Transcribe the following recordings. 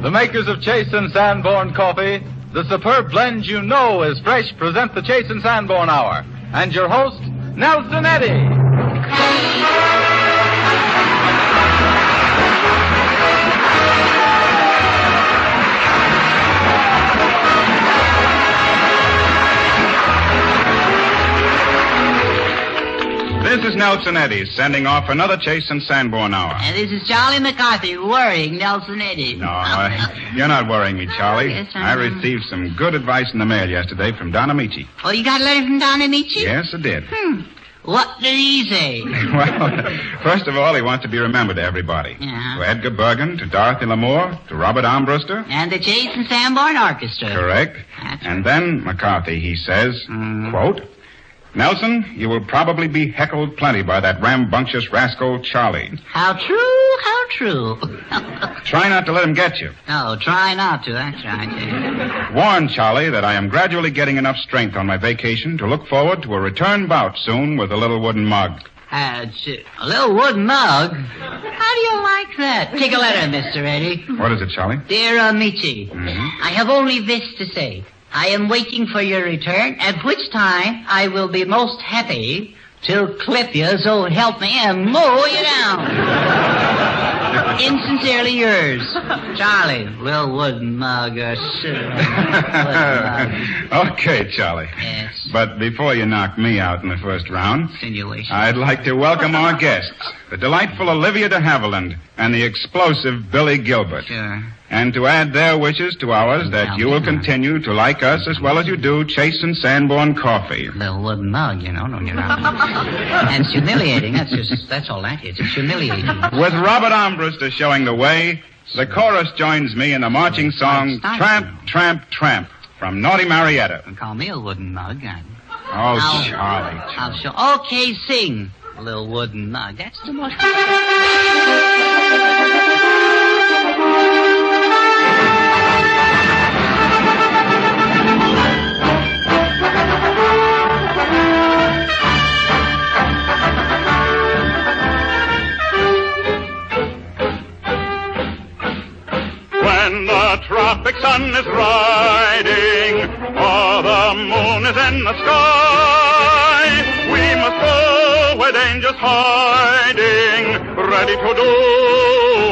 The makers of Chase and Sanborn Coffee, the superb blend you know is fresh, present the Chase and Sanborn Hour. And your host, Nelson Eddy. This is Nelson Eddy, sending off another Chase and Sanborn Hour. And this is Charlie McCarthy worrying Nelson Eddy. No, you're not worrying me, Charlie. Yes, I received some good advice in the mail yesterday from Don Amici. Oh, you got a letter from Don Amici? Yes, I did. What did he say? Well, first of all, he wants to be remembered to everybody. Yeah. To Edgar Bergen, to Dorothy Lamour, to Robert Armbruster. And the Chase and Sanborn Orchestra. Correct. That's And then, McCarthy, he says, quote, Nelson, you will probably be heckled plenty by that rambunctious rascal Charlie. How true, how true. Try not to let him get you. Oh, try not to, that's right. Warn Charlie that I am gradually getting enough strength on my vacation to look forward to a return bout soon with a little wooden mug. A little wooden mug? How do you like that? Take a letter, Mr. Eddy. What is it, Charlie? Dear Amici, I have only this to say. I am waiting for your return, at which time I will be most happy to clip you, so help me, and mow you down. Insincerely yours, Charlie. Little wooden mug, wooden mug. Okay, Charlie. Yes. But before you knock me out in the first round, Insinuation. I'd like to welcome our guests, the delightful Olivia de Havilland and the explosive Billy Gilbert. Sure. And to add their wishes to ours that you will continue to like us as well as you do Chase and Sanborn Coffee. Little wooden mug, you know. No, you're not. And it's humiliating. That's all that is. It's humiliating. With Robert Armbruster showing the way, the chorus joins me in the marching song Tramp, Tramp, Tramp from Naughty Marietta. Call me a wooden mug. Oh, Charlie. I'll show. Okay, sing. A little wooden mug. That's the most... When the tropic sun is riding, or the moon is in the sky, we must go where danger's hiding, ready to do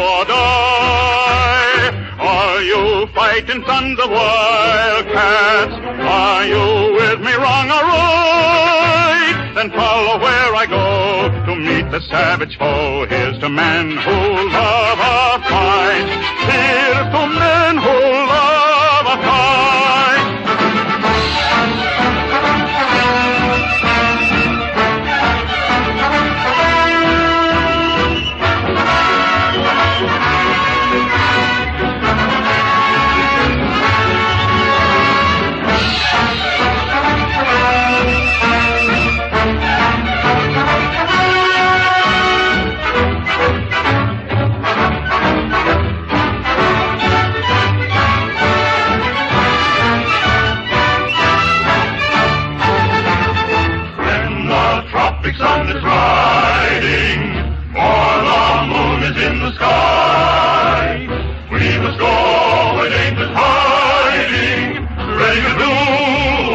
or die. Are you fighting sons of wildcats? Are you with me wrong or right? Then follow where I go to meet the savage foe. Here's to men who love a fight. Here's to men who love a fight. Sun is riding, or the moon is in the sky. We must go where danger's hiding, ready to do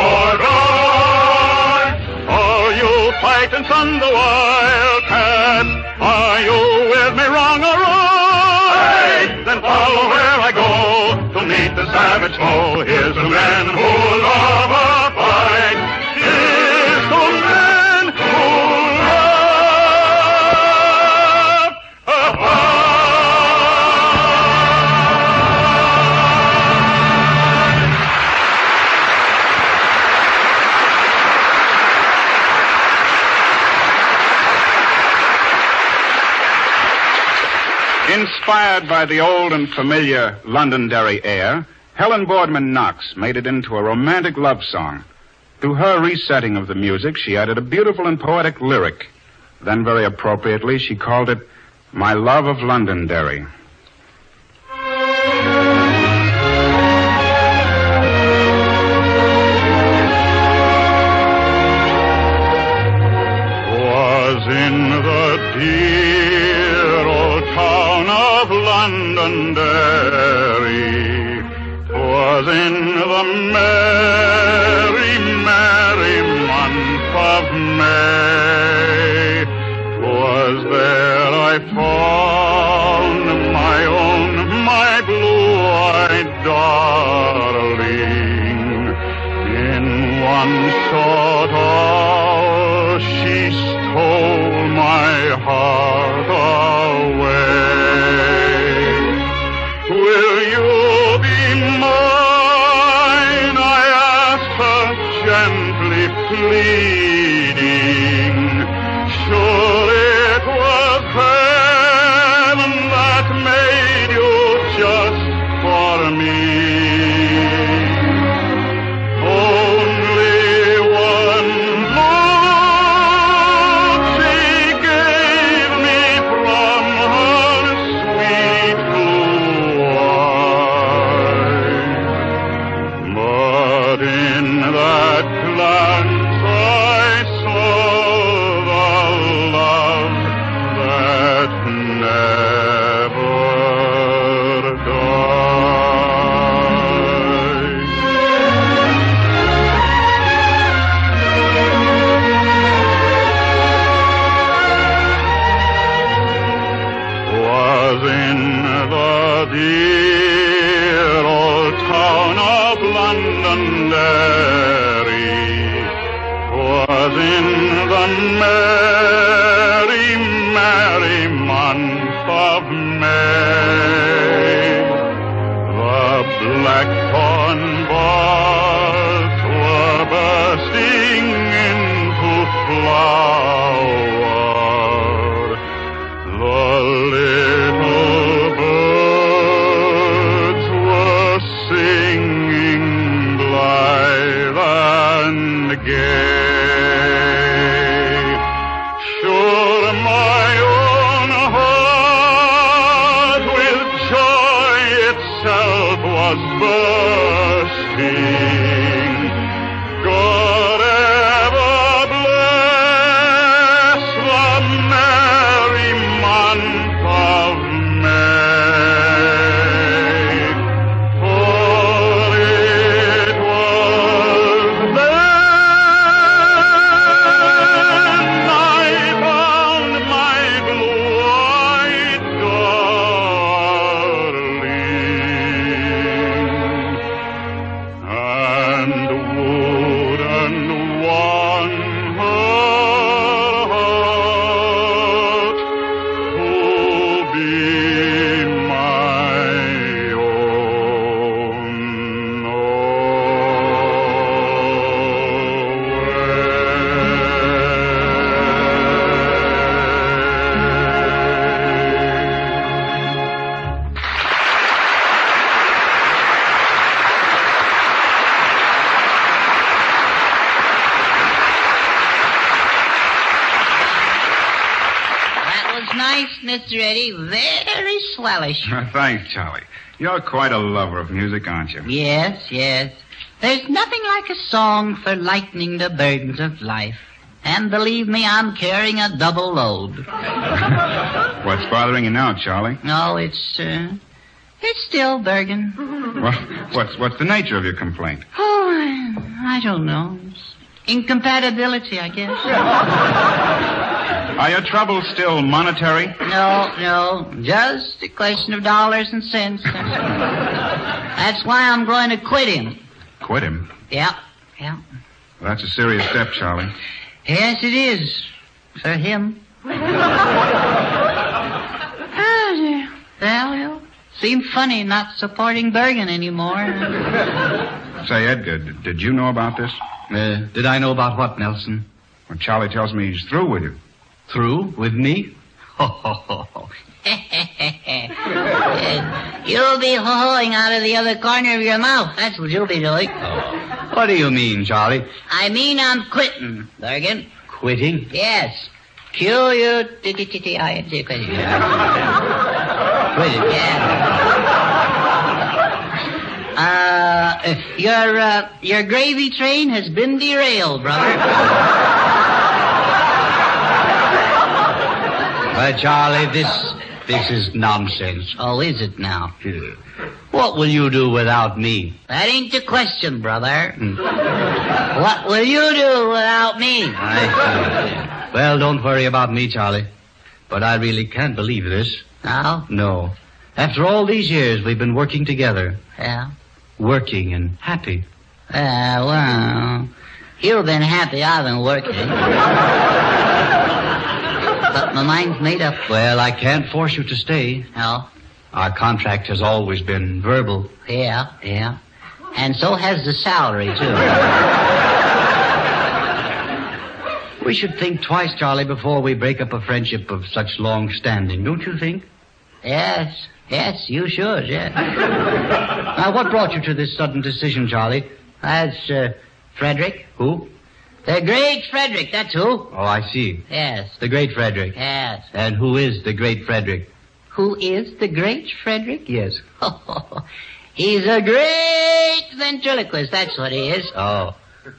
or die. Are you fighting sons of wildcats? Are you with me wrong or right? Then follow where I go to meet the savage foe. Here's the men who love a fight. Here's the men who Inspired by the old and familiar Londonderry air, Helen Boardman Knox made it into a romantic love song. To her resetting of the music, she added a beautiful and poetic lyric. Then, very appropriately, she called it My Love of Londonderry. Was in the dear old town of of Londonderry. 'Twas in the merry, merry month of May. 'Twas there I found my own, my blue-eyed darling. In one short hour she stole my heart away. Will you be mine? I asked her gently pleading. Surely it was heaven that made you just for me. Only one look she gave me from her sweet blue eyes. But in that glance I saw the love that never dies. Was in the dear old town of Londonderry. Was in the merry, merry month of May. The blackthorn buds were bursting into flower. The little birds were singing blithe and gay. Sure my own heart with joy itself was bursting. God ever bless the merry month of May. For it was then I found my blue-eyed darling, and would and won her heart to be my own That was nice, Mr. Eddy. Very swellish. Thanks, Charlie. You're quite a lover of music, aren't you? Yes, yes. There's nothing like a song for lightening the burdens of life. And believe me, I'm carrying a double load. What's bothering you now, Charlie? No, it's still Bergen. Well, what's the nature of your complaint? Oh, I don't know. It's incompatibility, I guess. Are your troubles still monetary? No. Just a question of dollars and cents. That's why I'm going to quit him. Quit him? Yeah. Well, that's a serious step, Charlie. Yes, it is. For him. Well, seemed funny not supporting Bergen anymore. Say, Edgar, did you know about this? Did I know about what, Nelson? Well, Charlie tells me he's through with you. Through with me? You'll be ho-hoing out of the other corner of your mouth. That's what you'll be doing. What do you mean, Charlie? I mean I'm quitting, Bergen. Quitting? Yes. Q-U-T-T-T-I-N-G. Quitting, yeah. Your gravy train has been derailed, brother. Charlie, This is nonsense. Oh, is it now? What will you do without me? That ain't the question, brother. What will you do without me? I see. Well, don't worry about me, Charlie. But I really can't believe this. No? No. After all these years, we've been working together. Yeah? Working and happy. Well, you've been happy, I've been working. But my mind's made up. Well, I can't force you to stay. No? Our contract has always been verbal. Yeah. And so has the salary, too. We should think twice, Charlie, before we break up a friendship of such long standing, don't you think? Yes, you should, yes. Now, what brought you to this sudden decision, Charlie? That's, Frederick. Who? The great Frederick, that's who. Oh, I see. Yes. The great Frederick. Yes. And who is the great Frederick? Who is the great Frederick? Yes. He's a great ventriloquist, that's what he is. Oh.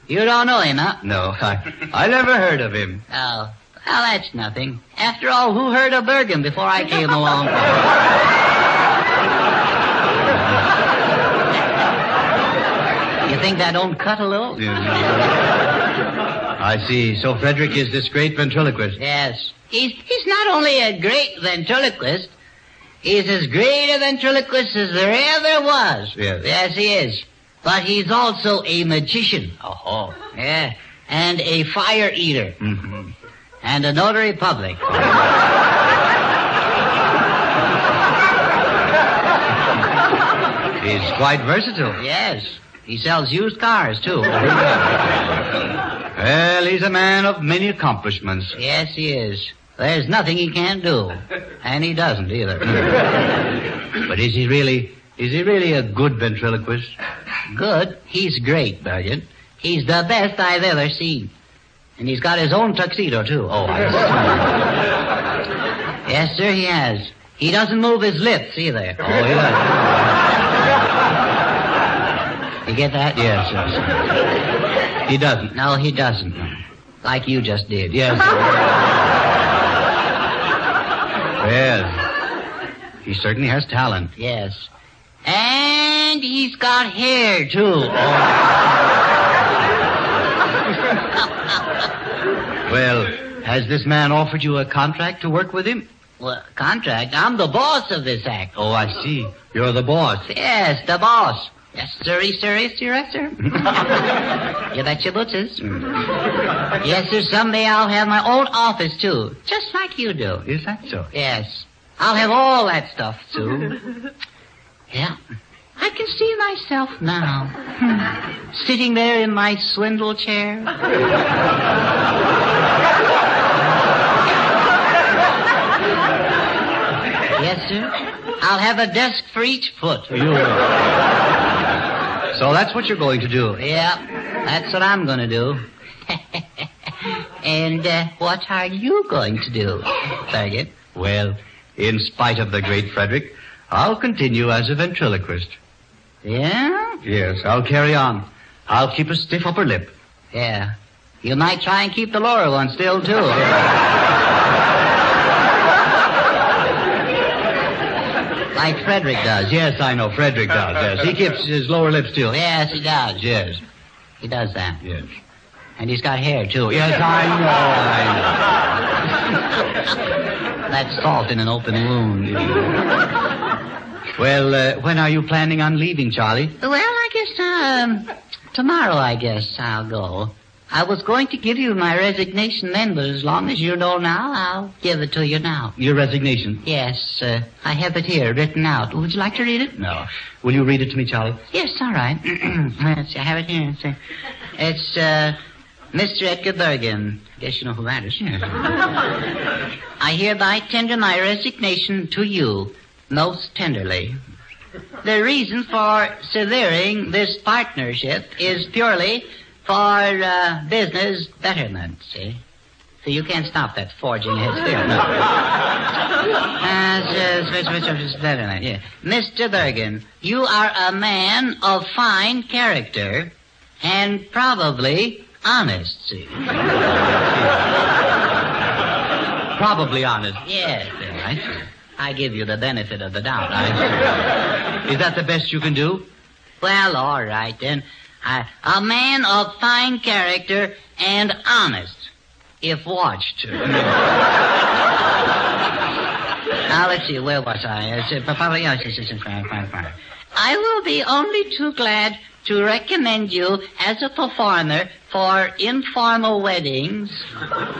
You don't know him, huh? No, I never heard of him. Oh. Well, that's nothing. After all, who heard of Bergen before I came along? You think that don't cut a little? I see. So Frederick is this great ventriloquist. Yes. He's not only a great ventriloquist, he's as great a ventriloquist as there ever was. Yes. Yes, he is. But he's also a magician. Oh. Yeah. And a fire eater. Mm-hmm. And a notary public. He's quite versatile. Yes. He sells used cars, too. Well, he's a man of many accomplishments. Yes, he is. There's nothing he can't do. And he doesn't either. But is he really a good ventriloquist? Good? He's great, Bergen. He's the best I've ever seen. And he's got his own tuxedo, too. Oh, I see. Yes, sir, he has. He doesn't move his lips, either. Oh, he does. You get that? Yes. He doesn't. No, he doesn't. Like you just did. Yes. Well, he certainly has talent. Yes. And he's got hair, too. Well, has this man offered you a contract to work with him? Well, contract? I'm the boss of this act. Oh, I see. You're the boss. Yes, the boss. Yes, sirree, sir. You bet your boots. Yes, sir, someday I'll have my own office, too. Just like you do. Is that so? Yes. I'll have all that stuff, too. Yeah. I can see myself now. Sitting there in my swindle chair. Yes, sir. I'll have a desk for each foot. So that's what you're going to do? Yeah, that's what I'm going to do. And what are you going to do, Bergen? Well, in spite of the great Frederick, I'll continue as a ventriloquist. Yeah? Yes, I'll carry on. I'll keep a stiff upper lip. Yeah. You might try and keep the lower one still, too. Like Frederick does. Yes, I know. Frederick does, yes. He keeps his lower lip still. Yes, he does. Yes. He does that. Yes. And he's got hair, too. Yes, I know. That's salt in an open wound. Well, when are you planning on leaving, Charlie? Well, I guess, tomorrow, I guess, I'll go. I was going to give you my resignation then, but as long as you know now, I'll give it to you now. Your resignation? Yes, I have it here, written out. Would you like to read it? No. Will you read it to me, Charlie? Yes, all right. Let's see, I have it here. It's Mr. Edgar Bergen. I guess you know who that is. Yes. I hereby tender my resignation to you most tenderly. The reason for severing this partnership is purely for business betterment, see? So you can't stop that forging head still. No. Betterment, yeah. Mr. Bergen, you are a man of fine character and probably honest, see? Probably honest. Yes, all right. I give you the benefit of the doubt. Is that the best you can do? Well, all right, then. A man of fine character and honest, if watched. Now, let's see, where was I? I will be only too glad to recommend you as a performer for informal weddings,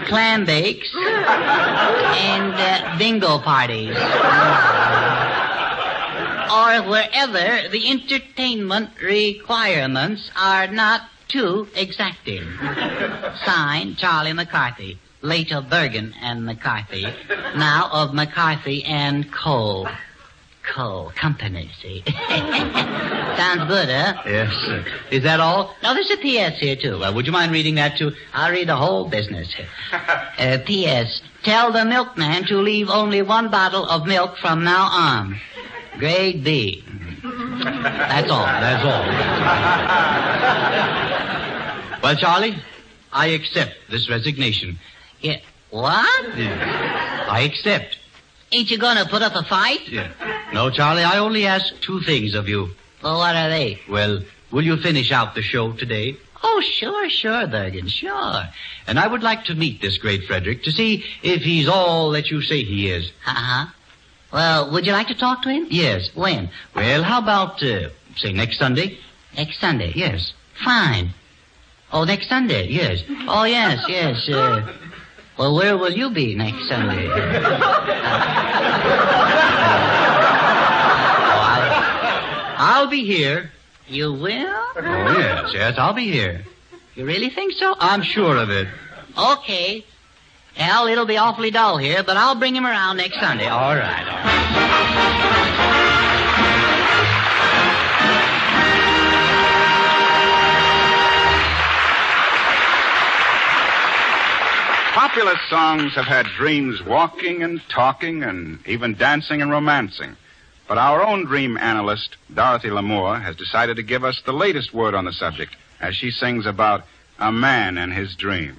clam bakes, and bingo parties. Or wherever the entertainment requirements are not too exacting. Signed, Charlie McCarthy, late of Bergen and McCarthy, now of McCarthy and Co. Company, see? Sounds good, huh? Yes, sir. Is that all? No, there's a P.S. here, too. Would you mind reading that, too? I'll read the whole business. P.S. Tell the milkman to leave only one bottle of milk from now on. Grade B. That's all. That's all. Well, Charlie, I accept this resignation. Yeah. What? Yeah. I accept. Ain't you gonna put up a fight? Yeah. No, Charlie, I only ask two things of you. Well, what are they? Well, will you finish out the show today? Oh, sure, Bergen, sure. And I would like to meet this great Frederick to see if he's all that you say he is. Uh-huh. Well, would you like to talk to him? Yes. When? Well, how about, say, next Sunday? Next Sunday? Yes. Fine. Oh, next Sunday? Yes. Oh, yes. Well, where will you be next Sunday? I'll be here. You will? Oh, yes, I'll be here. You really think so? I'm sure of it. Okay. Well, it'll be awfully dull here, but I'll bring him around next Sunday. All right. Popular songs have had dreams walking and talking and even dancing and romancing. But our own dream analyst, Dorothy Lamour, has decided to give us the latest word on the subject as she sings about a man and his dream.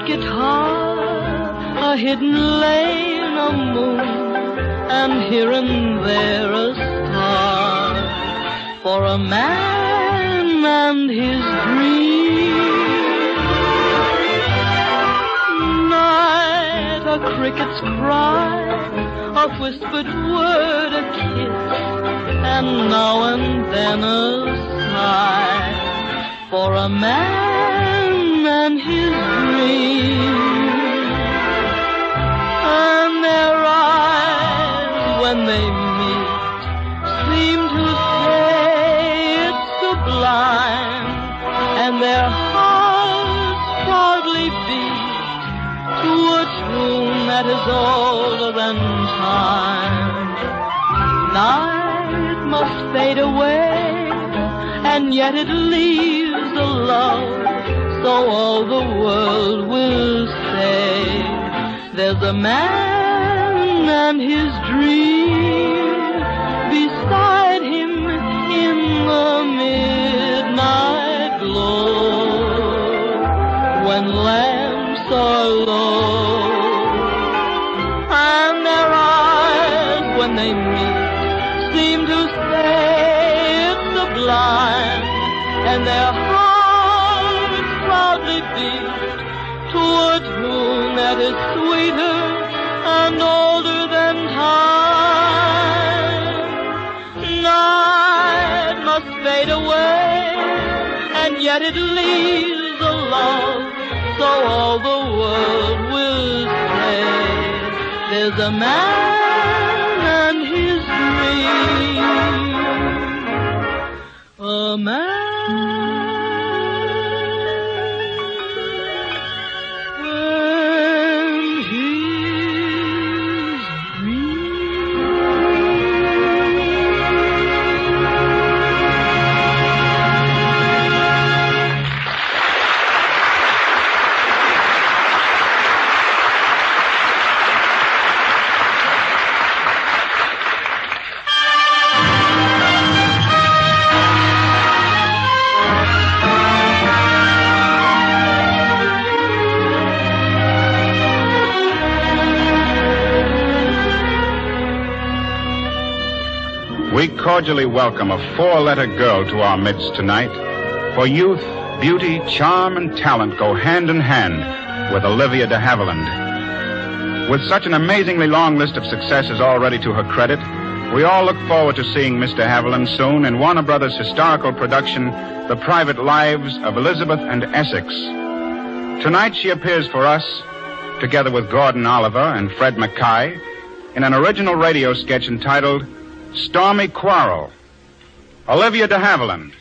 Guitar, a hidden lane, a moon, and here and there a star for a man and his dream. Night, a cricket's cry, a whispered word, a kiss, and now and then a sigh for a man and his dream. And their eyes, when they meet, seem to say it's sublime, and their hearts proudly beat to a tune that is older than time. Night must fade away, and yet it leaves a love, so all the world will say there's a man and his dream beside him in the midnight glow when lamps are low. And their eyes, when they meet, seem to say it's sublime, and their hearts proudly beat to a tune that is sweeter and older than time. Night must fade away, and yet it leaves a love, so all the world will say there's a man and his dream. A man. we cordially welcome a four-letter girl to our midst tonight. For youth, beauty, charm, and talent go hand in hand with Olivia de Havilland. With such an amazingly long list of successes already to her credit, we all look forward to seeing Miss de Havilland soon in Warner Brothers' historical production, The Private Lives of Elizabeth and Essex. Tonight she appears for us, together with Gordon Oliver and Fred Mackay, in an original radio sketch entitled Stormy, Quarrel. Olivia de Havilland.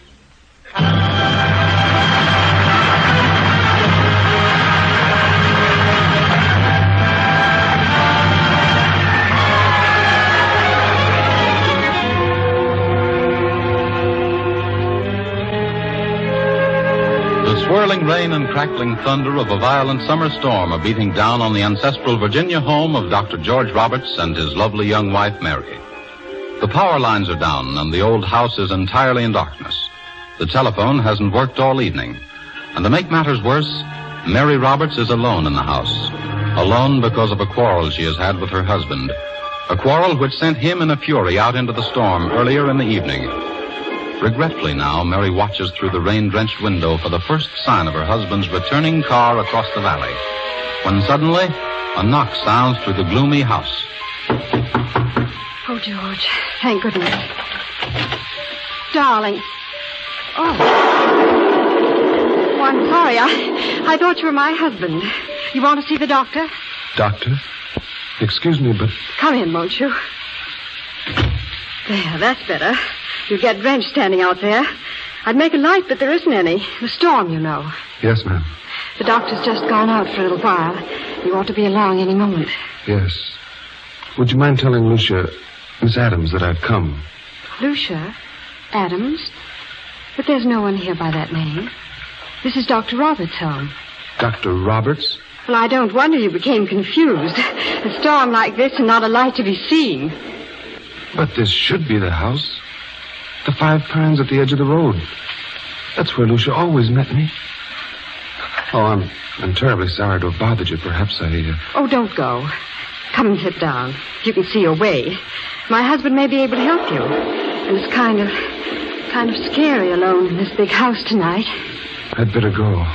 The swirling rain and crackling thunder of a violent summer storm are beating down on the ancestral Virginia home of Dr. George Roberts and his lovely young wife, Mary. The power lines are down, and the old house is entirely in darkness. The telephone hasn't worked all evening. And to make matters worse, Mary Roberts is alone in the house. Alone because of a quarrel she has had with her husband. A quarrel which sent him in a fury out into the storm earlier in the evening. Regretfully now, Mary watches through the rain-drenched window for the first sign of her husband's returning car across the valley. When suddenly, a knock sounds through the gloomy house. Oh, George, thank goodness. Darling. Oh, I'm sorry. I thought you were my husband. You want to see the doctor? Doctor? Excuse me, but... Come in, won't you? There, that's better. You get drenched standing out there. I'd make a light, but there isn't any. The storm, you know. Yes, ma'am. The doctor's just gone out for a little while. You ought to be along any moment. Yes. Would you mind telling Lucia, Miss Adams, that I've come? Lucia? Adams? But there's no one here by that name. This is Dr. Roberts' home. Dr. Roberts? Well, I don't wonder you became confused. A storm like this and not a light to be seen. But this should be the house. The 5 Pines at the edge of the road. That's where Lucia always met me. Oh, I'm terribly sorry to have bothered you. Perhaps I... Oh, don't go. Come and sit down. You can see your way. My husband may be able to help you. And it's kind of scary alone in this big house tonight. I'd better go.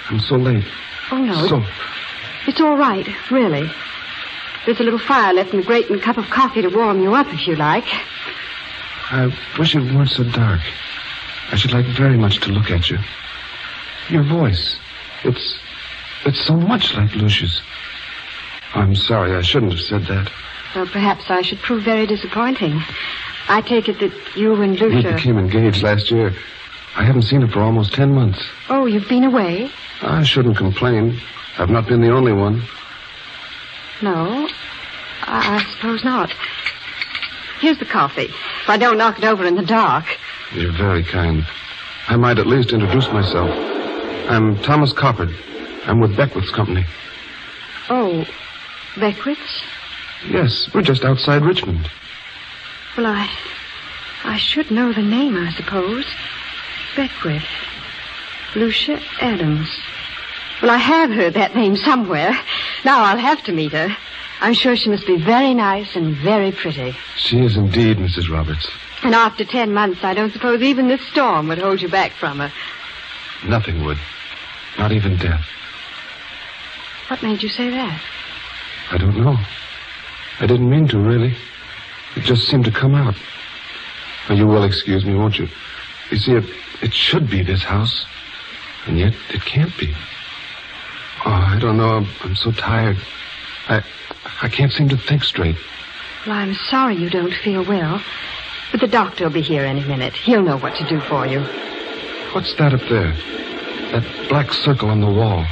I'm so late. Oh, no. It's all right, really. There's a little fire left in the grate and a cup of coffee to warm you up if you like. I wish it weren't so dark. I should like very much to look at you. Your voice. It's so much like Lucia's. I'm sorry, I shouldn't have said that. Well, perhaps I should prove very disappointing. I take it that you and Lucia... We became engaged last year. I haven't seen her for almost 10 months. Oh, you've been away? I shouldn't complain. I've not been the only one. No, I suppose not. Here's the coffee. If I don't knock it over in the dark. You're very kind. I might at least introduce myself. I'm Thomas Coppard. I'm with Beckwith's company. Oh, Beckwith's? Yes, we're just outside Richmond. Well, I should know the name, I suppose. Beckwith. Lucia Adams. Well, I have heard that name somewhere. Now I'll have to meet her. I'm sure she must be very nice and very pretty. She is indeed, Mrs. Roberts. And after 10 months, I don't suppose even this storm would hold you back from her. Nothing would. Not even death. What made you say that? I don't know. I didn't mean to, really. It just seemed to come out. Well, you will excuse me, won't you? You see, it should be this house. And yet it can't be. Oh, I don't know. I'm so tired. I can't seem to think straight. Well, I'm sorry you don't feel well. But the doctor will be here any minute. He'll know what to do for you. What's that up there? That black circle on the wall.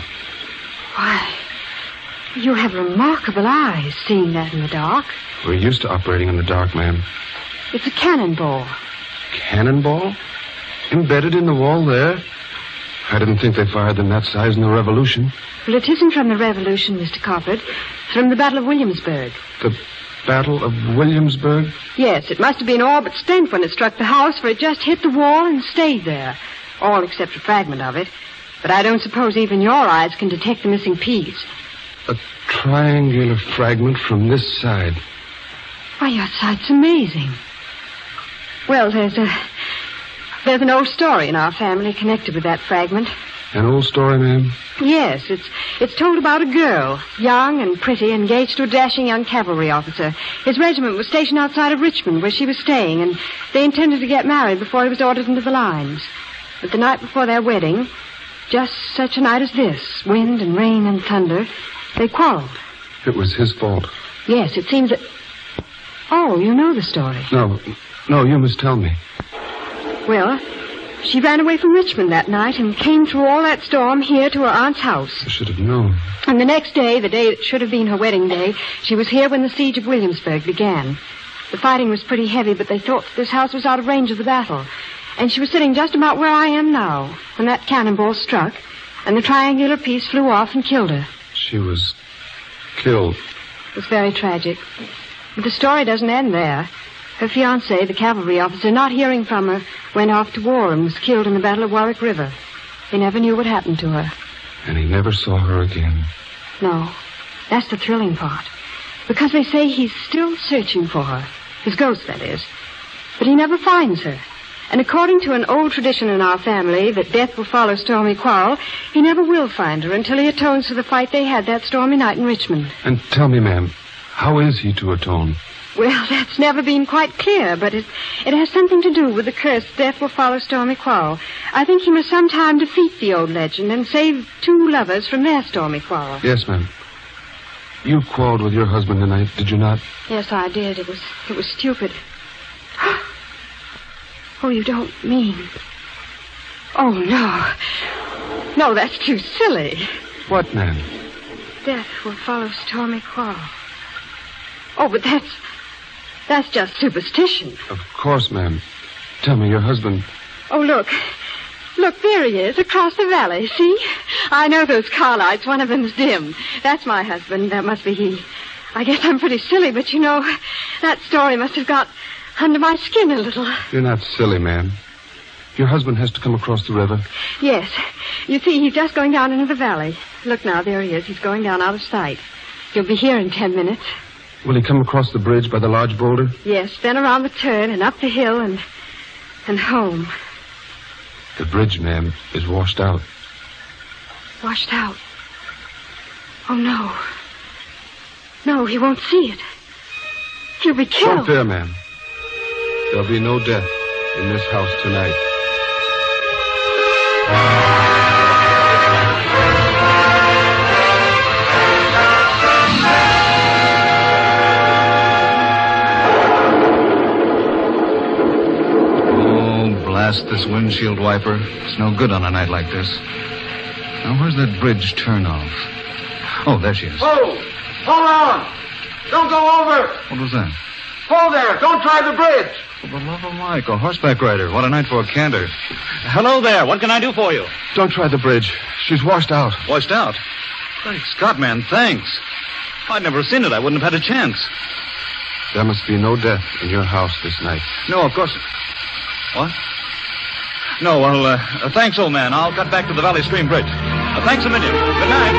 Why, you have remarkable eyes, seeing that in the dark. We're used to operating in the dark, ma'am. It's a cannonball. Cannonball? Embedded in the wall there? I didn't think they fired them that size in the Revolution. Well, it isn't from the Revolution, Mr. Coppard. It's from the Battle of Williamsburg. The Battle of Williamsburg? Yes, it must have been all but spent when it struck the house, for it just hit the wall and stayed there. All except a fragment of it. But I don't suppose even your eyes can detect the missing piece. A triangular fragment from this side. Why, your sight's amazing. Well, there's an old story in our family connected with that fragment. An old story, ma'am? Yes, it's told about a girl, young and pretty, engaged to a dashing young cavalry officer. His regiment was stationed outside of Richmond, where she was staying, and they intended to get married before he was ordered into the lines. But the night before their wedding, just such a night as this, wind and rain and thunder, they quarreled. It was his fault. Yes, it seems that... Oh, you know the story. No, you must tell me. Well, she ran away from Richmond that night and came through all that storm here to her aunt's house. I should have known. And the next day, the day that should have been her wedding day, she was here when the siege of Williamsburg began. The fighting was pretty heavy, but they thought this house was out of range of the battle. And she was sitting just about where I am now when that cannonball struck, and the triangular piece flew off and killed her. She was killed. It was very tragic. But the story doesn't end there. Her fiancé, the cavalry officer, not hearing from her, went off to war and was killed in the Battle of Warwick River. He never knew what happened to her. And he never saw her again. No. That's the thrilling part. Because they say he's still searching for her. His ghost, that is. But he never finds her. And according to an old tradition in our family that death will follow Stormy quarrel, he never will find her until he atones for the fight they had that stormy night in Richmond. And tell me, ma'am, how is he to atone? Well, that's never been quite clear, but it has something to do with the curse death will follow Stormy quarrel. I think he must sometime defeat the old legend and save two lovers from their stormy quarrel. Yes, ma'am. You quarreled with your husband tonight, did you not? Yes, I did. It was stupid. Oh, you don't mean... Oh, no. No, that's too silly. What, ma'am? Death will follow Stormy quarrel. Oh, but that's just superstition. Of course, ma'am. Tell me, your husband... Oh, look. Look, there he is, across the valley. See? I know those car lights. One of them's dim. That's my husband. That must be he. I guess I'm pretty silly, but you know, that story must have got under my skin a little. You're not silly, ma'am. Your husband has to come across the river. Yes. You see, he's just going down into the valley. Look now, there he is. He's going down out of sight. He'll be here in 10 minutes. Will he come across the bridge by the large boulder? Yes, then around the turn and up the hill and home. The bridge, ma'am, is washed out. Washed out? Oh, no. No, he won't see it. He'll be killed. Don't fear, ma'am. There'll be no death in this house tonight. Blast this windshield wiper. It's no good on a night like this. Now, where's that bridge turn off? Oh, there she is. Hold on! Don't go over! What was that? Hold there! Don't try the bridge! For the love of Mike, a horseback rider. What a night for a canter. Hello there. What can I do for you? Don't try the bridge. She's washed out. Washed out? Great Scott, man, thanks. If I'd never seen it, I wouldn't have had a chance. There must be no death in your house this night. No, of course. What? No, well, thanks, old man. I'll cut back to the Valley Stream Bridge. Thanks a million. Good night.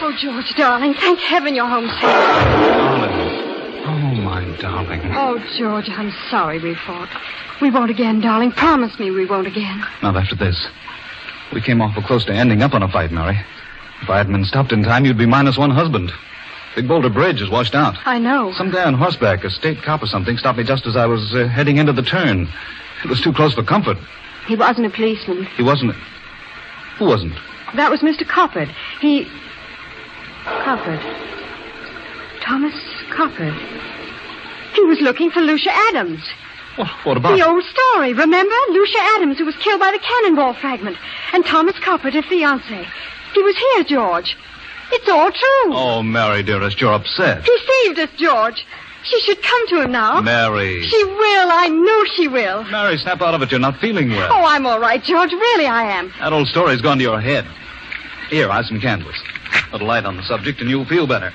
Oh, George, darling, thank heaven you're home safe. Darling. Oh, my darling. Oh, George, I'm sorry we fought. We won't again, darling. Promise me we won't again. Not after this. We came awful close to ending up on a fight, Mary. If I hadn't been stopped in time, you'd be minus one husband. Big Boulder Bridge is washed out. I know. Some guy on horseback, a state cop or something, stopped me just as I was heading into the turn. It was too close for comfort. He wasn't a policeman. He wasn't. Who wasn't? That was Mr. Coppard. Coppard. Thomas Coppard. He was looking for Lucia Adams. What about? The old story, remember? Lucia Adams, who was killed by the cannonball fragment. And Thomas Coppard, her fiancé. He was here, George. It's all true. Oh, Mary, dearest, you're upset. He saved us, George. She should come to him now. Mary. She will. I know she will. Mary, snap out of it. You're not feeling well. Oh, I'm all right, George. Really, I am. That old story's gone to your head. Here, I have some candles. Put a light on the subject and you'll feel better.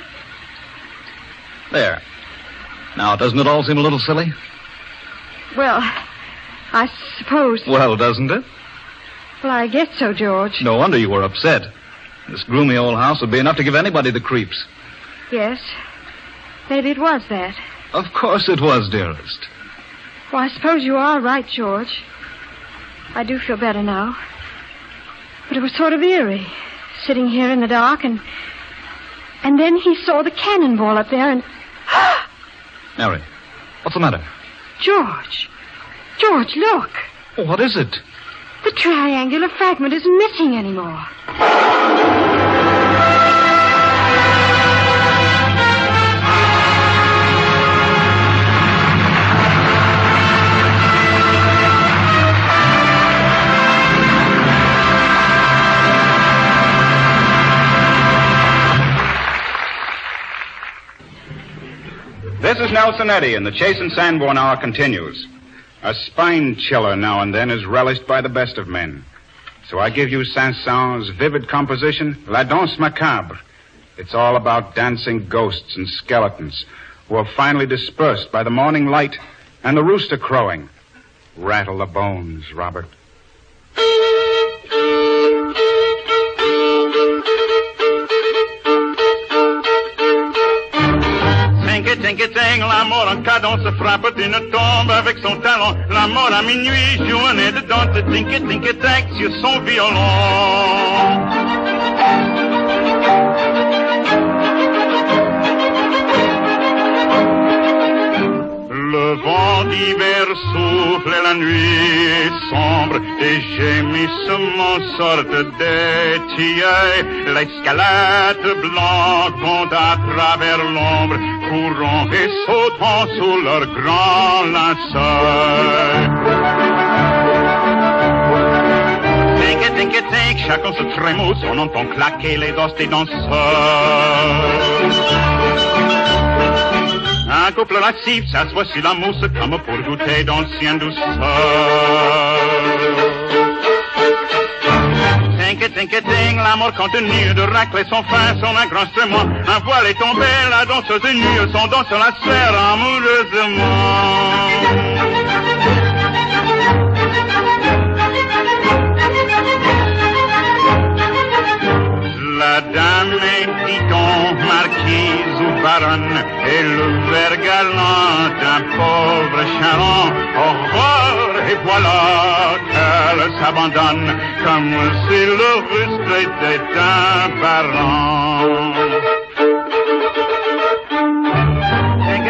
There. Now, doesn't it all seem a little silly? Well, I suppose... Well, doesn't it? Well, I guess so, George. No wonder you were upset. This gloomy old house would be enough to give anybody the creeps. Yes. Maybe it was that. Of course it was, dearest. Well, I suppose you are right, George. I do feel better now. But it was sort of eerie, sitting here in the dark, and then he saw the cannonball up there, and... Mary, what's the matter? George, look. Oh, what is it? The triangular fragment isn't missing anymore. This is Nelson Eddy, and the Chase and Sanborn Hour continues. A spine chiller now and then is relished by the best of men. So I give you Saint-Saëns' vivid composition, La Danse Macabre. It's all about dancing ghosts and skeletons who are finally dispersed by the morning light and the rooster crowing. Rattle the bones, Robert. Ting-ting, l'amour en cadence frappe d'une tombe avec son talon. L'amour à minuit joue un air de danse. Ting-ting, sur son violon. Le vent d'hiver souffle et la nuit est sombre. Des gémissements sortent des tilleuls. L'escalade blanc compte à travers l'ombre, courant et sautant sous leur grand linceul. Ting, chacun se trémousse, on entend claquer les os des danseurs. Un couple lascif s'assoit sur la mousse comme pour goûter d'anciennes douceurs. Ting, l'amour continue de racler son fin, son un grand instrument. Un voile est tombé, la danseuse est nue, son danse la serre amoureusement. La dame est, dit-on, marquise ou baronne, et le vert galant d'un pauvre charron. Horreur, et voilà qu'elle s'abandonne, comme si le rustre était un parent. Ting,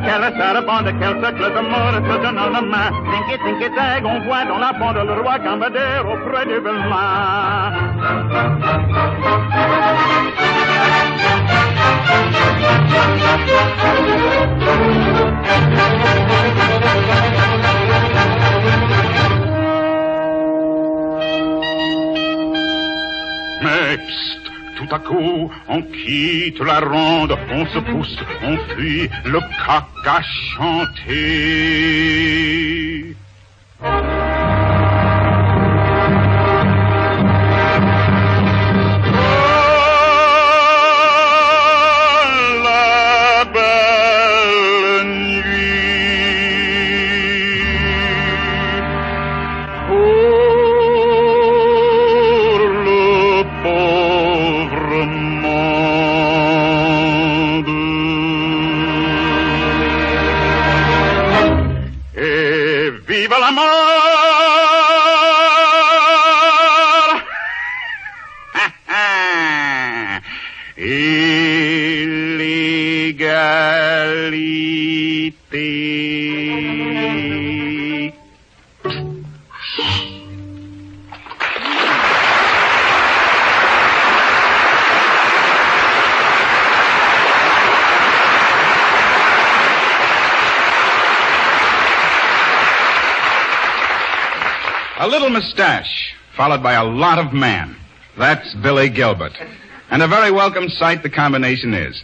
qu'elle s'arabande, qu'elle secle d'amour, se donnant la main. Ting, on voit dans la bande le roi Gambadère auprès du Belmont. Mais psst, tout à coup, on quitte la ronde, on se pousse, on fuit, le coq a chanté. Viva la mort! Et l'égalité. A little mustache, followed by a lot of man. That's Billy Gilbert. And a very welcome sight the combination is.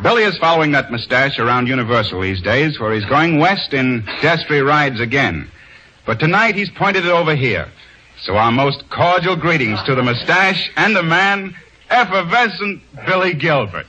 Billy is following that mustache around Universal these days, where he's going west in Destry Rides again. But tonight he's pointed it over here. So our most cordial greetings to the mustache and the man, effervescent Billy Gilbert.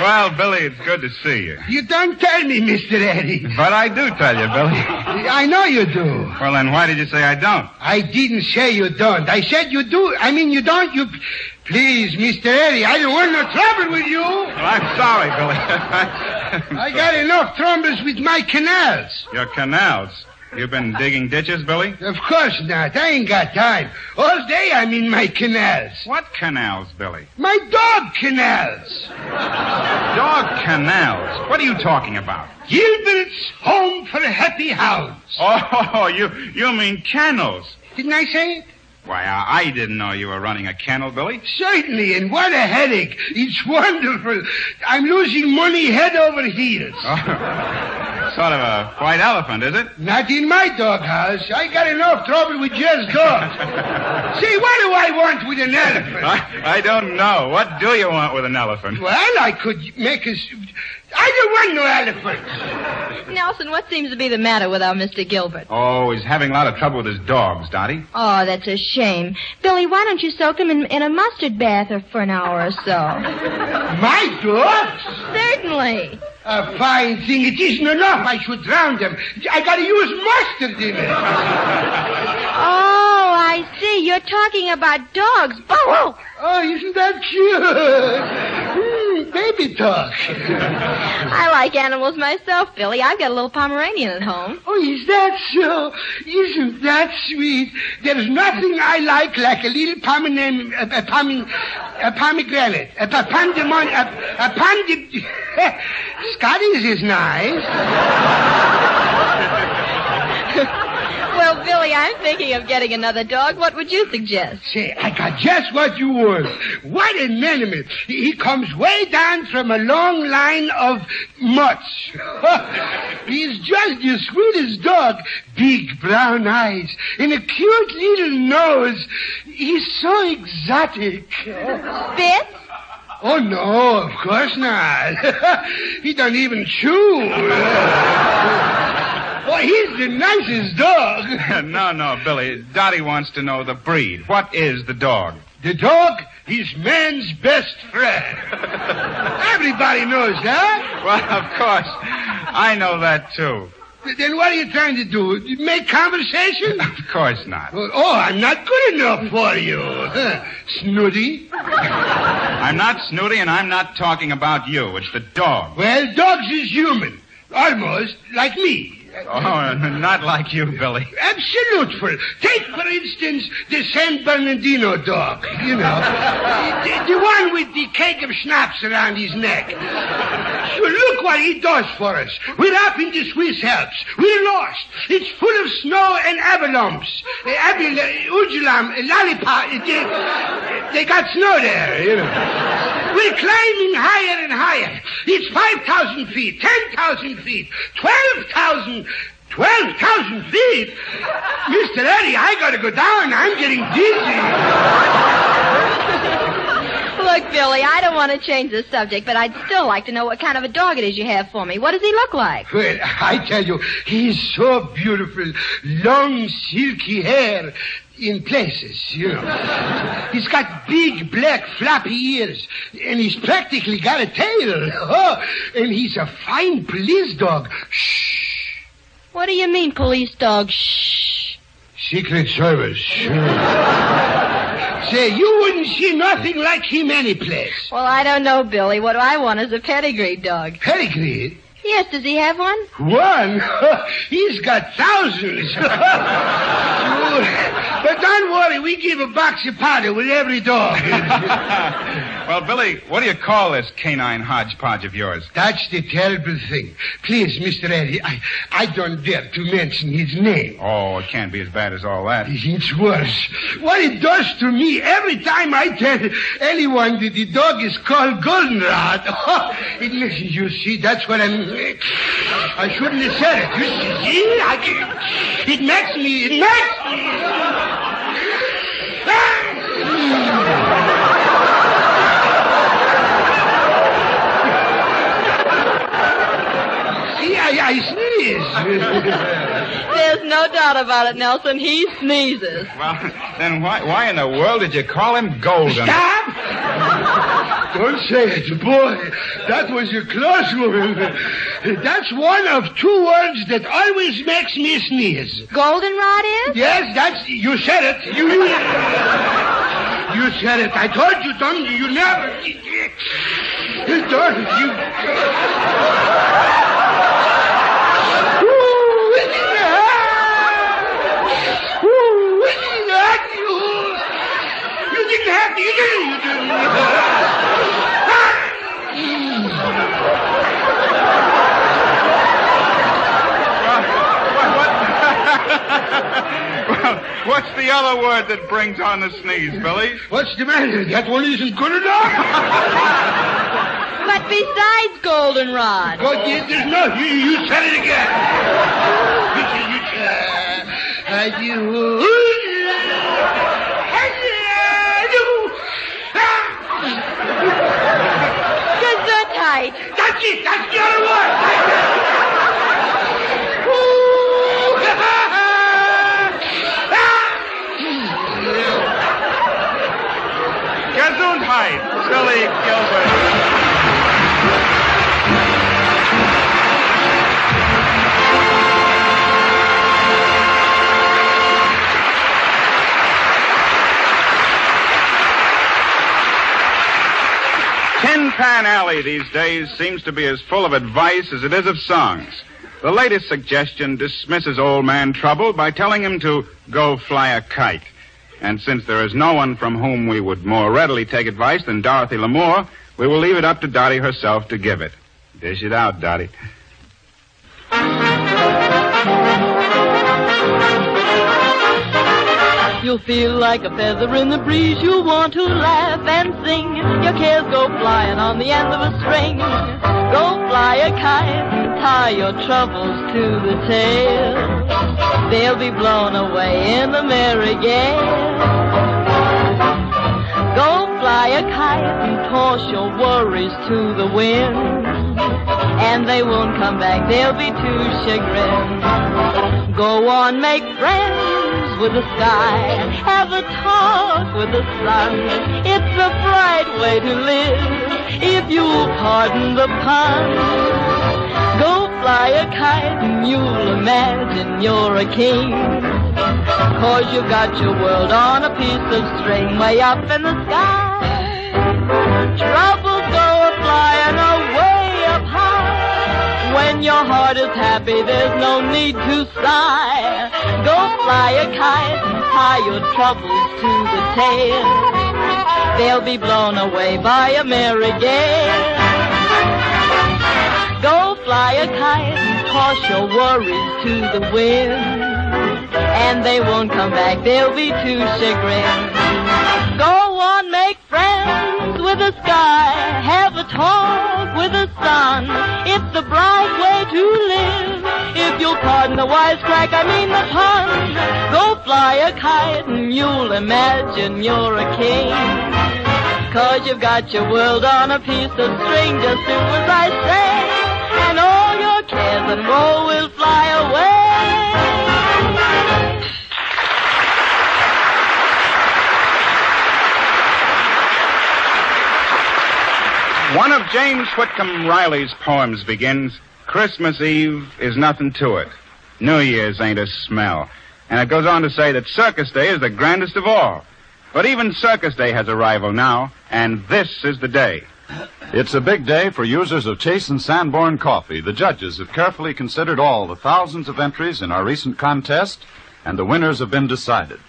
Well, Billy, it's good to see you. You don't tell me, Mr. Eddy. But I do tell you, Billy. I know you do. Well, then why did you say I don't? I didn't say you don't. I said you do. I mean, you don't. You... Please, Mr. Eddy, I don't want no trouble with you. Well, I'm sorry, Billy. I got enough troubles with my canals. Your canals? You've been digging ditches, Billy? Of course not. I ain't got time. All day I'm in my canals. What canals, Billy? My dog canals. Dog canals? What are you talking about? Gilbert's Home for Happy Hounds. Oh, you mean kennels. Didn't I say it? Why, I didn't know you were running a kennel, Billy. Certainly, and what a headache. It's wonderful. I'm losing money head over heels. Oh, sort of a white elephant, is it? Not in my doghouse. I got enough trouble with just dogs. Say, what do I want with an elephant? I don't know. What do you want with an elephant? Well, I could make a... I don't want no elephants. Nelson, what seems to be the matter with our Mr. Gilbert? Oh, he's having a lot of trouble with his dogs, Dottie. Oh, that's a shame. Billy, why don't you soak him in a mustard bath for an hour or so? My dogs? Certainly. A fine thing. It isn't enough. I should drown them. I gotta use mustard in it. Oh, I see. You're talking about dogs. Oh, isn't that cute? Baby talk. I like animals myself, Billy. I've got a little Pomeranian at home. Oh, is that so? Isn't that sweet? There's nothing I like a little pomegranate, a Scotty's is nice. Well, Billy, I'm thinking of getting another dog. What would you suggest? Say, I got just what you want. What an animal. He comes way down from a long line of mutts. He's just the sweetest dog. Big brown eyes and a cute little nose. He's so exotic. Spit? Oh, no, of course not. He don't even chew. Oh, he's the nicest dog. No, Billy. Dottie wants to know the breed. What is the dog? The dog is man's best friend. Everybody knows that. Well, of course. I know that, too. Then what are you trying to do? Make conversation? Of course not. Oh, I'm not good enough for you. Snooty. I'm not snooty, and I'm not talking about you. It's the dog. Well, dogs is human. Almost like me. Oh, not like you, Billy. Absolutely. Take, for instance, the San Bernardino dog. You know. The one with the keg of schnapps around his neck. So look what he does for us. We're up in the Swiss Alps. We're lost. It's full of snow and avalanches. Lollipop. They got snow there, you know. We're climbing higher and higher. It's 5,000 feet, 10,000 feet, 12,000 feet. Mr. Eddy, I gotta go down. I'm getting dizzy. Look, Billy, I don't want to change the subject, but I'd still like to know what kind of a dog it is you have for me. What does he look like? Well, I tell you, he's so beautiful. Long, silky hair. In places, you know. He's got big, black, floppy ears, and he's practically got a tail. Oh, and he's a fine police dog. Shh. What do you mean, police dog? Shh. Secret Service. Say, you wouldn't see nothing like him anyplace. Well, I don't know, Billy. What I want is a pedigree dog. Pedigree? Yes, does he have one? One? He's got thousands. But don't worry, we give a box of powder with every dog. Well, Billy, what do you call this canine hodgepodge of yours? That's the terrible thing. Please, Mr. Eddy, I don't dare to mention his name. Oh, it can't be as bad as all that. It's worse. What it does to me every time I tell anyone that the dog is called Goldenrod. You see, that's what I shouldn't have said it. You see, it makes me. See, I sneeze. There's no doubt about it, Nelson. He sneezes. Well, then why in the world did you call him Golden? Stop! Don't say it, boy. That was a close one. That's one of two words that always makes me sneeze. Goldenrod is? Yes, that's... You said it. You said it. I told you, Tom, you never... Dorothy, you... You didn't have to. You didn't. Well, what's the other word that brings on the sneeze, Billy? What's the matter? That one isn't good enough? But besides goldenrod. Oh, there's no... You said it again. I do... Gesundheit. That's it. That's the other one. Gesundheit, silly Gilbert. 'Tin Pan Alley these days seems to be as full of advice as it is of songs. The latest suggestion dismisses old man Trouble by telling him to go fly a kite. And since there is no one from whom we would more readily take advice than Dorothy Lamour, we will leave it up to Dottie herself to give it. Dish it out, Dottie. You'll feel like a feather in the breeze. You'll want to laugh and sing. Your cares go flying on the end of a string. Go fly a kite, tie your troubles to the tail. They'll be blown away in the merry gale. Go fly a kite and toss your worries to the wind. And they won't come back, they'll be too chagrined. Go on, make friends with the sky. Have a talk with the sun. It's a bright way to live, if you'll pardon the pun. Go fly a kite and you'll imagine you're a king. 'Cause you've got your world on a piece of string way up in the sky. Troubles go a-flying away up high. When your heart is happy, there's no need to sigh. Go fly a kite and tie your troubles to the tail. They'll be blown away by a merry gale. Go fly a kite and toss your worries to the wind. And they won't come back, they'll be too chagrined. Go on, make friends with the sky. Have a talk with the sun. It's the bright way to live, if you'll pardon the wisecrack, I mean the pun. Go fly a kite and you'll imagine you're a king. 'Cause you've got your world on a piece of string, just do as I say. And all your cares and woe will fly away. One of James Whitcomb Riley's poems begins, Christmas Eve is nothing to it. New Year's ain't a smell. And it goes on to say that Circus Day is the grandest of all. But even Circus Day has a rival now, and this is the day. It's a big day for users of Chase and Sanborn coffee. The judges have carefully considered all the thousands of entries in our recent contest, and the winners have been decided.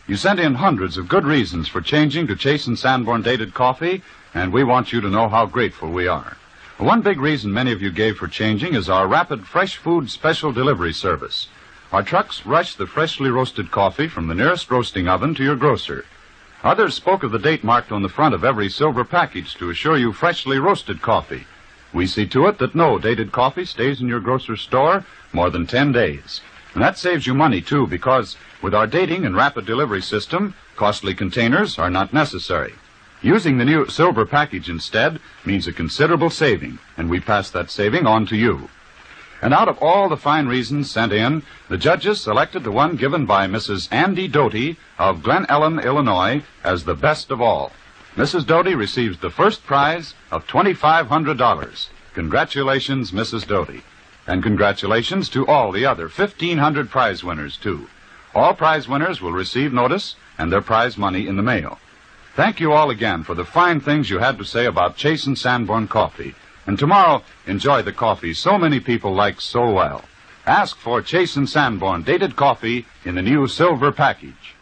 You sent in hundreds of good reasons for changing to Chase and Sanborn dated coffee, and we want you to know how grateful we are. One big reason many of you gave for changing is our rapid fresh food special delivery service. Our trucks rush the freshly roasted coffee from the nearest roasting oven to your grocer. Others spoke of the date marked on the front of every silver package to assure you freshly roasted coffee. We see to it that no dated coffee stays in your grocer's store more than 10 days. And that saves you money, too, because with our dating and rapid delivery system, costly containers are not necessary. Using the new silver package instead means a considerable saving, and we pass that saving on to you. And out of all the fine reasons sent in, the judges selected the one given by Mrs. Andy Doty of Glen Ellen, Illinois, as the best of all. Mrs. Doty receives the first prize of $2,500. Congratulations, Mrs. Doty. And congratulations to all the other 1,500 prize winners, too. All prize winners will receive notice and their prize money in the mail. Thank you all again for the fine things you had to say about Chase and Sanborn coffee. And tomorrow, enjoy the coffee so many people like so well. Ask for Chase and Sanborn dated coffee in the new silver package.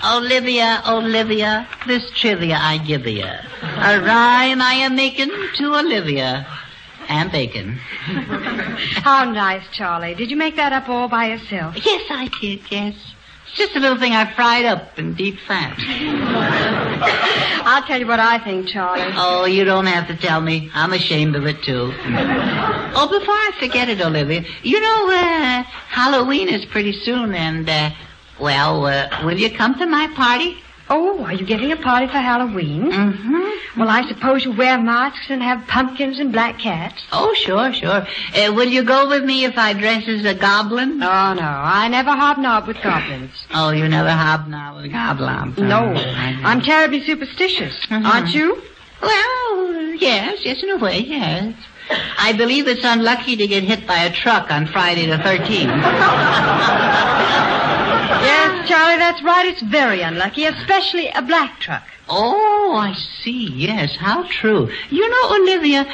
Olivia, Olivia, this trivia I give you. A rhyme I am making to Olivia. And bacon. How nice, Charlie. Did you make that up all by yourself? Yes, I did, yes. It's just a little thing I fried up in deep fat. I'll tell you what I think, Charlie. Oh, you don't have to tell me. I'm ashamed of it, too. Oh, before I forget it, Olivia, you know, Halloween is pretty soon, and, will you come to my party? Oh, are you giving a party for Halloween? Mm-hmm. Well, I suppose you wear masks and have pumpkins and black cats. Oh, sure. Will you go with me if I dress as a goblin? Oh, no. I never hobnob with goblins. Oh, you never hobnob with goblins? No. I'm terribly superstitious. Aren't you? Well, yes, in a way, yes. I believe it's unlucky to get hit by a truck on Friday the 13th. Yes, Charlie, that's right. It's very unlucky, especially a black truck. Oh, I see. Yes, how true. You know, Olivia,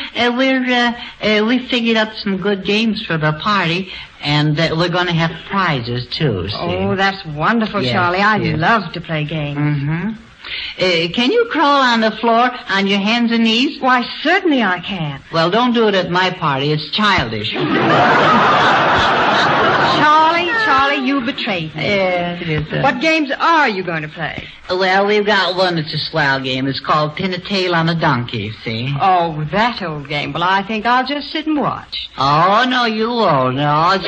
we figured up some good games for the party, and we're going to have prizes, too, see? Oh, that's wonderful, yes, Charlie. I love to play games. Mm-hmm. Can you crawl on the floor on your hands and knees? Why, certainly I can. Well, don't do it at my party. It's childish. Charlie, you betrayed me. Yes, it is. What games are you going to play? Well, we've got one that's a swell game. It's called Pin a Tail on a Donkey, see? Oh, that old game. Well, I think I'll just sit and watch. Oh, no, you won't. No,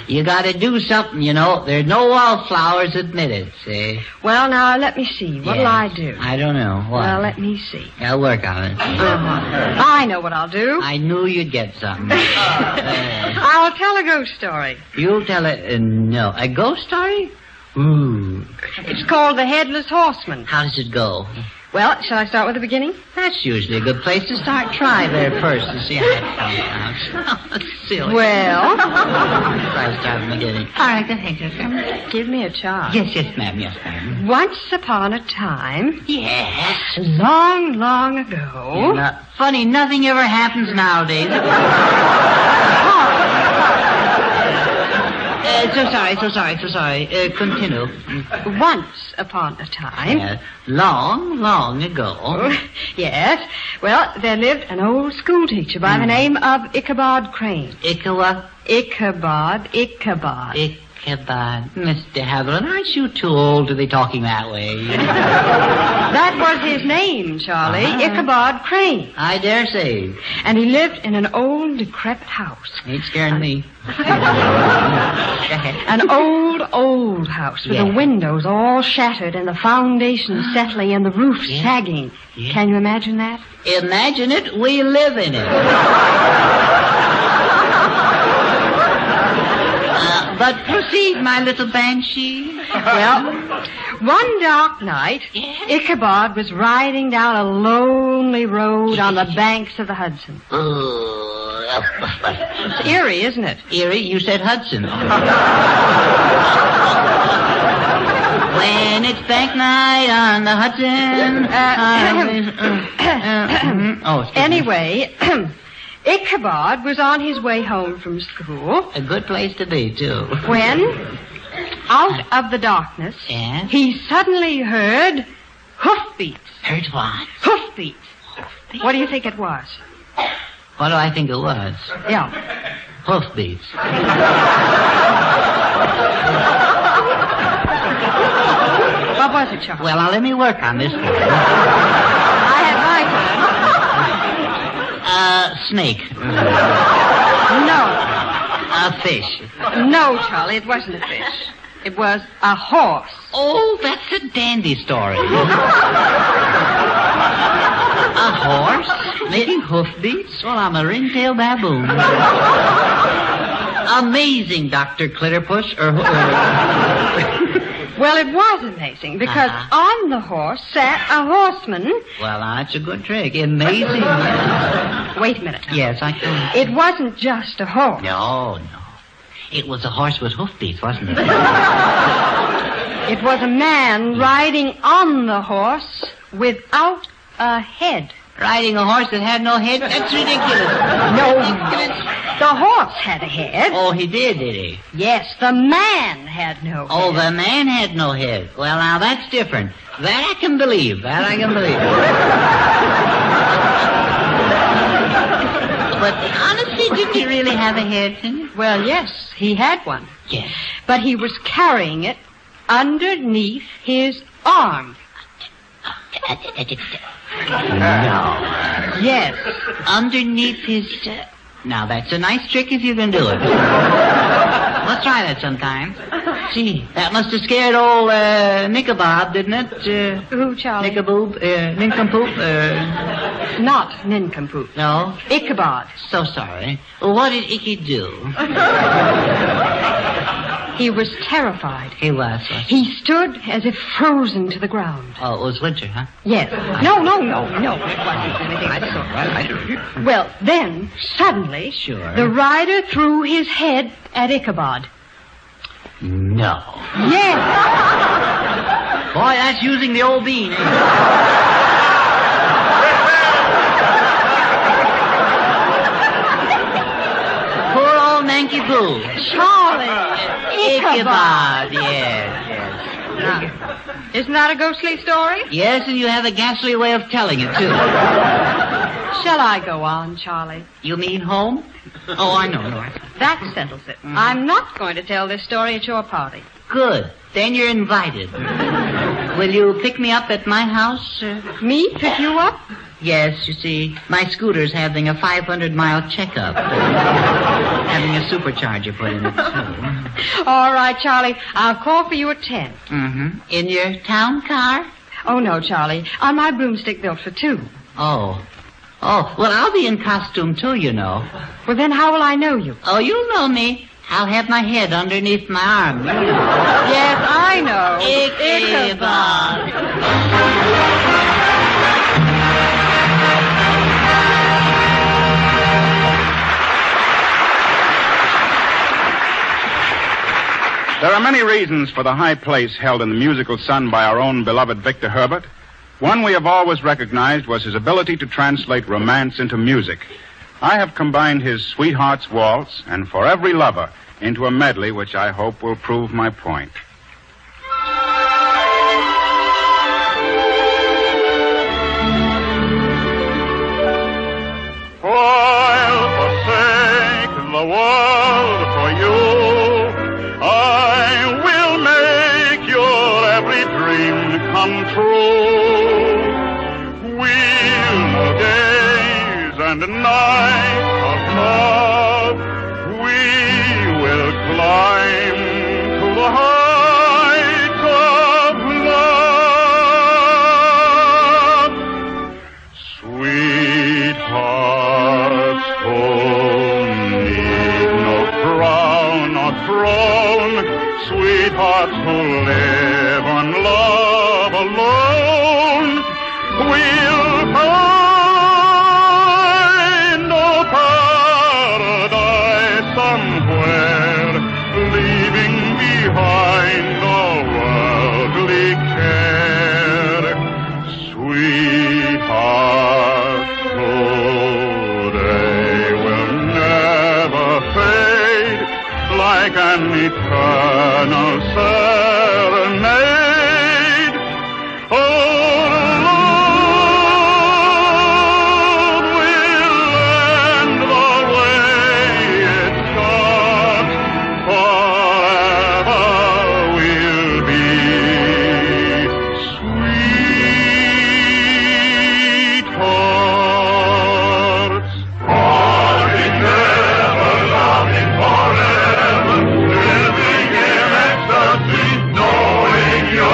you got to do something, you know. There's no wallflowers admitted, see? Well, now, let me see. What'll I do? I don't know. What? Well, let me see. I'll work on it. I know what I'll do. I knew you'd get something. I'll tell a ghost story. You'll tell it? No. A ghost story? Ooh. It's called The Headless Horseman. How does it go? Well, shall I start with the beginning? That's usually a good place to start. Try there first and see how it comes out. Silly. Well? Try to start from the beginning. All right, go ahead. Give me a chance. Yes, ma'am. Once upon a time. Yes. Long, long ago. Funny, nothing ever happens nowadays. So sorry. Continue. Once upon a time. Long, long ago. Yes. Well, there lived an old schoolteacher by the name of Ichabod Crane. Ichabod. Mr. Havilland, aren't you too old to be talking that way? That was his name, Charlie. Ichabod Crane. I dare say. And he lived in an old, decrepit house. Ain't scaring me. An old house with the windows all shattered and the foundations settling and the roof sagging. Yeah. Can you imagine that? Imagine it. We live in it. But proceed, my little banshee. Well, one dark night, Ichabod was riding down a lonely road on the banks of the Hudson. It's eerie, isn't it? Eerie? You said Hudson. When it's bank night on the Hudson. Anyway... Ichabod was on his way home from school. A good place to be, too. When, out of the darkness, he suddenly heard hoofbeats. Heard what? Hoofbeats. What do you think it was? What do I think it was? Yeah. Hoofbeats. What was it, Charlie? Well, now let me work on this one. I had my turn. Snake. No. A fish. No, Charlie, it wasn't a fish. It was a horse. Oh, that's a dandy story. Making hoofbeats? Well, I'm a ringtail baboon. Amazing, Dr. Clitterpuss. Well, it was amazing, because on the horse sat a horseman. Well, that's a good trick. Amazing. Wait a minute. Yes, I can. It wasn't just a horse. No. It was a horse with hoofbeats, wasn't it? It was a man riding on the horse without a head. Riding a horse that had no head? That's ridiculous. No. The horse had a head. Oh, he did he? Yes, the man had no head. Oh, the man had no head. Well, now, that's different. That I can believe. But honestly, did he really have a head? Well, yes, he had one. Yes. But he was carrying it underneath his arm. No. Yes. Underneath his... Now, that's a nice trick if you can do it. Let's try that sometime. Gee, that must have scared old Nickabob, didn't it? Who, Charlie? Nincompoop? Not Nincompoop. No? Ichabod. So sorry. Well, what did Icky do? He was terrified. He was. He stood as if frozen to the ground. Oh, it was winter, huh? Yes. No. It wasn't anything of the sort. Well, then, suddenly, the rider threw his head at Ichabod. No. Yes. Boy, that's using the old bean, ain't it? Poor old Nanky Poo. Charlie. Ichabod, yes. Now, isn't that a ghostly story? Yes, and you have a ghastly way of telling it, too. Shall I go on, Charlie? You mean home? Oh, I know. That settles it. I'm not going to tell this story at your party. Good. Then you're invited. Will you pick me up at my house? Me pick you up? Yes, you see, my scooter's having a 500-mile checkup. Having a supercharger put in it, too. All right, Charlie. I'll call for you at 10. Mm-hmm. In your town car? Oh, no, Charlie. On my broomstick built for 2. Oh, well, I'll be in costume, too, you know. Well, then how will I know you? Oh, you'll know me. I'll have my head underneath my arm. Yes, I know. Ichabod. There are many reasons for the high place held in the musical sun by our own beloved Victor Herbert. One we have always recognized was his ability to translate romance into music. I have combined his Sweetheart's Waltz and For Every Lover into a medley which I hope will prove my point. I'll forsake the world for you. I will make your every dream come true. We'll know days and nights of love. We will climb to the heights of love. Sweethearts who need no crown or throne, sweethearts who live on love alone, will find no paradise somewhere, leaving behind all worldly care. Sweethearts who they will never fade, like an eternal serenade. Oh, love will end the way it starts. Forever we'll be sweethearts. Falling never, loving forever, living in ecstasy, knowing you're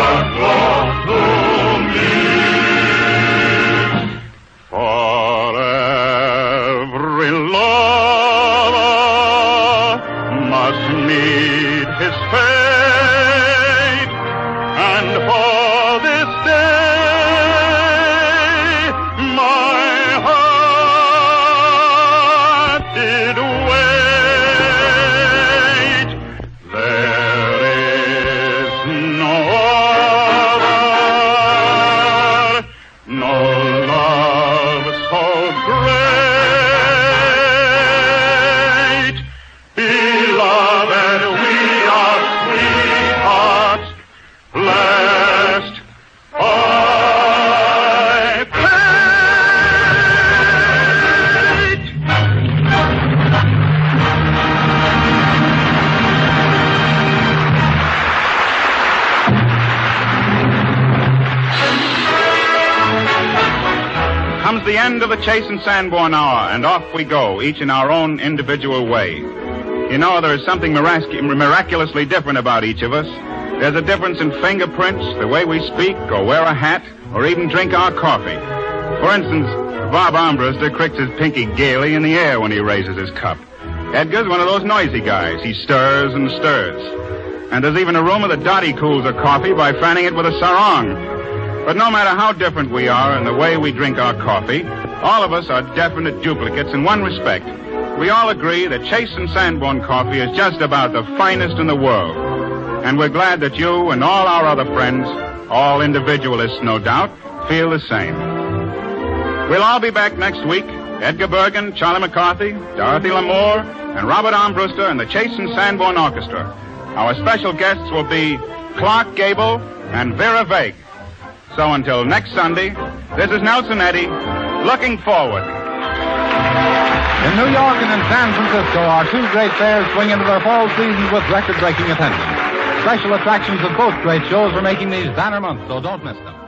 end of the Chase and Sanborn Hour, and off we go, each in our own individual way. You know, there is something miraculously different about each of us. There's a difference in fingerprints, the way we speak, or wear a hat, or even drink our coffee. For instance, Bob Armbruster cricks his pinky gaily in the air when he raises his cup. Edgar's one of those noisy guys. He stirs and stirs. And there's even a rumor that Dottie cools her coffee by fanning it with a sarong. But no matter how different we are in the way we drink our coffee, all of us are definite duplicates in one respect. We all agree that Chase and Sanborn coffee is just about the finest in the world. And we're glad that you and all our other friends, all individualists no doubt, feel the same. We'll all be back next week. Edgar Bergen, Charlie McCarthy, Dorothy Lamour, and Robert Armbruster and the Chase and Sanborn Orchestra. Our special guests will be Clark Gable and Vera Vague. So until next Sunday, this is Nelson Eddy, looking forward. In New York and in San Francisco, our two great fairs swing into their fall seasons with record-breaking attendance. Special attractions of both great shows are making these banner months, so don't miss them.